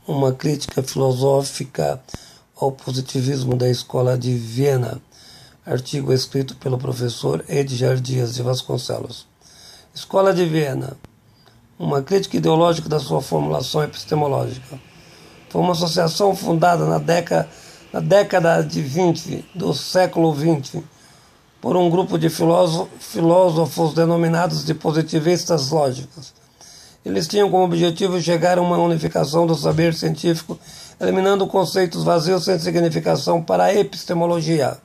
uma crítica filosófica ao positivismo da Escola de Viena, artigo escrito pelo professor Edgar Dias de Vasconcelos. Escola de Viena, uma crítica ideológica da sua formulação epistemológica. Foi uma associação fundada na década de 20 do século XX por um grupo de filósofos denominados de positivistas lógicos. Eles tinham como objetivo chegar a uma unificação do saber científico, eliminando conceitos vazios sem significação para a epistemologia.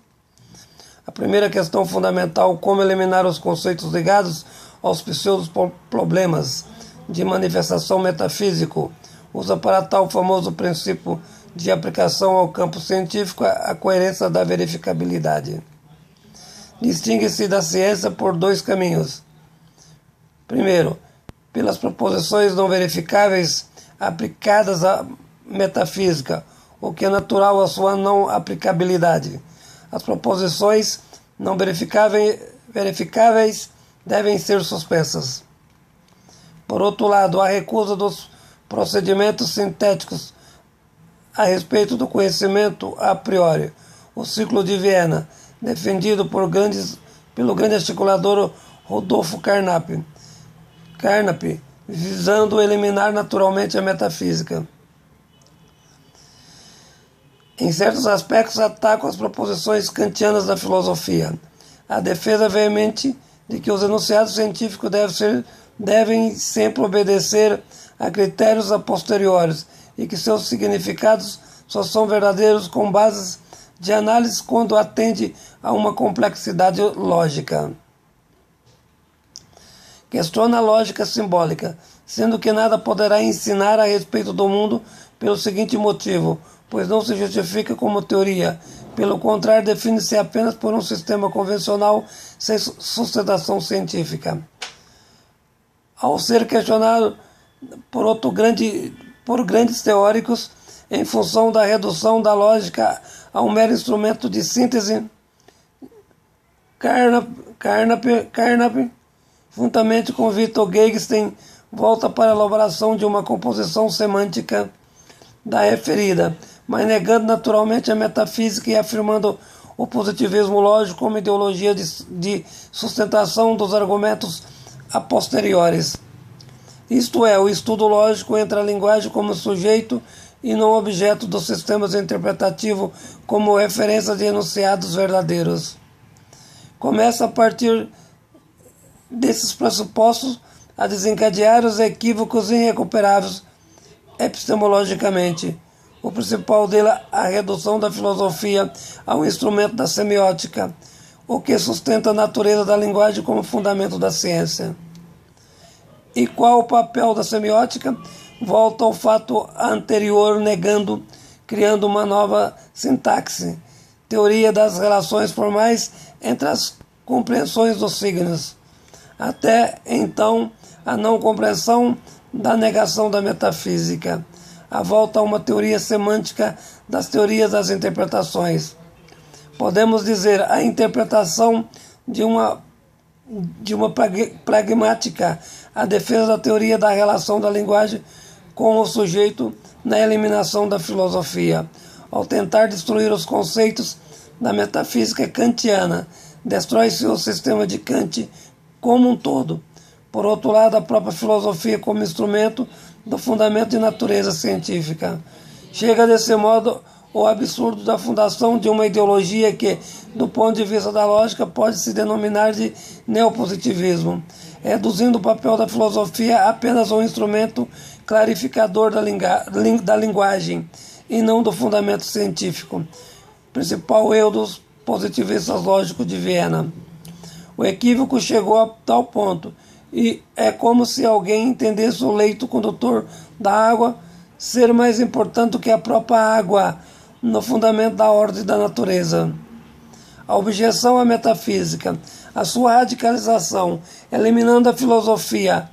A primeira questão fundamental, como eliminar os conceitos ligados aos pseudo-problemas de manifestação metafísico, usa para tal famoso princípio de aplicação ao campo científico a coerência da verificabilidade. Distingue-se da ciência por dois caminhos. Primeiro, pelas proposições não verificáveis aplicadas à metafísica, o que é natural à sua não aplicabilidade. As proposições não verificáveis devem ser suspensas. Por outro lado, a recusa dos procedimentos sintéticos a respeito do conhecimento a priori, o ciclo de Viena, defendido pelo grande articulador Rudolf Carnap, visando eliminar naturalmente a metafísica. Em certos aspectos, atacam as proposições kantianas da filosofia. A defesa veemente de que os enunciados científicos devem sempre obedecer a critérios a posteriores e que seus significados só são verdadeiros com bases de análise quando atende a uma complexidade lógica. Questiona a lógica simbólica, sendo que nada poderá ensinar a respeito do mundo pelo seguinte motivo, pois não se justifica como teoria. Pelo contrário, define-se apenas por um sistema convencional sem sustentação científica. Ao ser questionado por grandes teóricos, em função da redução da lógica a um mero instrumento de síntese, Carnap, juntamente com Victor Gagestein, volta para a elaboração de uma composição semântica da referida, mas negando naturalmente a metafísica e afirmando o positivismo lógico como ideologia de sustentação dos argumentos a posteriores. Isto é, o estudo lógico entra a linguagem como sujeito e não objeto dos sistemas interpretativos como referência de enunciados verdadeiros. Começa a partir desses pressupostos a desencadear os equívocos irrecuperáveis epistemologicamente. O principal dele é a redução da filosofia a um instrumento da semiótica, o que sustenta a natureza da linguagem como fundamento da ciência. E qual o papel da semiótica? Volta ao fato anterior, criando uma nova sintaxe, teoria das relações formais entre as compreensões dos signos. Até então, a não compreensão da negação da metafísica, a volta a uma teoria semântica das teorias das interpretações. Podemos dizer a interpretação de uma pragmática, a defesa da teoria da relação da linguagem com o sujeito na eliminação da filosofia. Ao tentar destruir os conceitos da metafísica kantiana, destrói-se o sistema de Kant como um todo. Por outro lado, a própria filosofia como instrumento do fundamento de natureza científica. Chega desse modo o absurdo da fundação de uma ideologia que, do ponto de vista da lógica, pode se denominar de neopositivismo, reduzindo o papel da filosofia a apenas um instrumento clarificador da linguagem e não do fundamento científico. Principal erro dos positivistas lógicos de Viena. O equívoco chegou a tal ponto, e é como se alguém entendesse o leito condutor da água ser mais importante do que a própria água no fundamento da ordem da natureza. A objeção à metafísica, a sua radicalização, eliminando a filosofia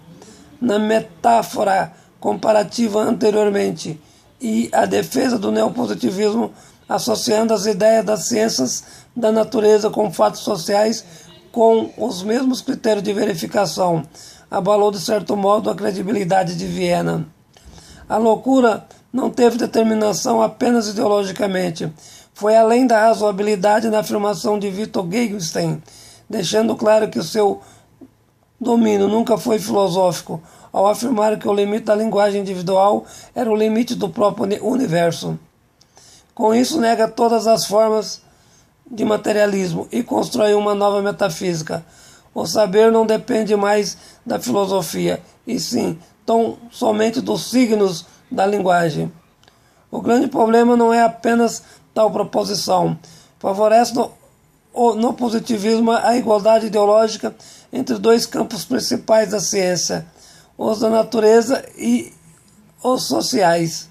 na metáfora comparativa anteriormente, e a defesa do neopositivismo, associando as ideias das ciências da natureza com fatos sociais com os mesmos critérios de verificação, abalou de certo modo a credibilidade de Viena. A loucura não teve determinação apenas ideologicamente. Foi além da razoabilidade na afirmação de Victor Gegenstein, deixando claro que o seu domínio nunca foi filosófico, ao afirmar que o limite da linguagem individual era o limite do próprio universo. Com isso, nega todas as formas de materialismo e constrói uma nova metafísica. O saber não depende mais da filosofia, e sim, somente dos signos da linguagem. O grande problema não é apenas tal proposição. Favorece no positivismo a igualdade ideológica entre dois campos principais da ciência, os da natureza e os sociais.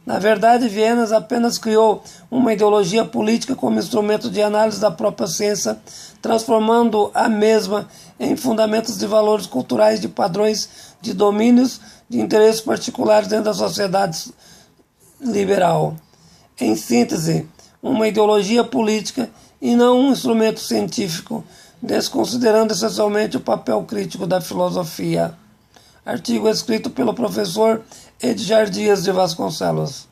Na verdade, Vienes apenas criou uma ideologia política como instrumento de análise da própria ciência, transformando a mesma em fundamentos de valores culturais, de padrões, de domínios, de interesses particulares dentro da sociedade liberal. Em síntese, uma ideologia política e não um instrumento científico, desconsiderando essencialmente o papel crítico da filosofia. Artigo escrito pelo professor Edgar Dias de Vasconcelos.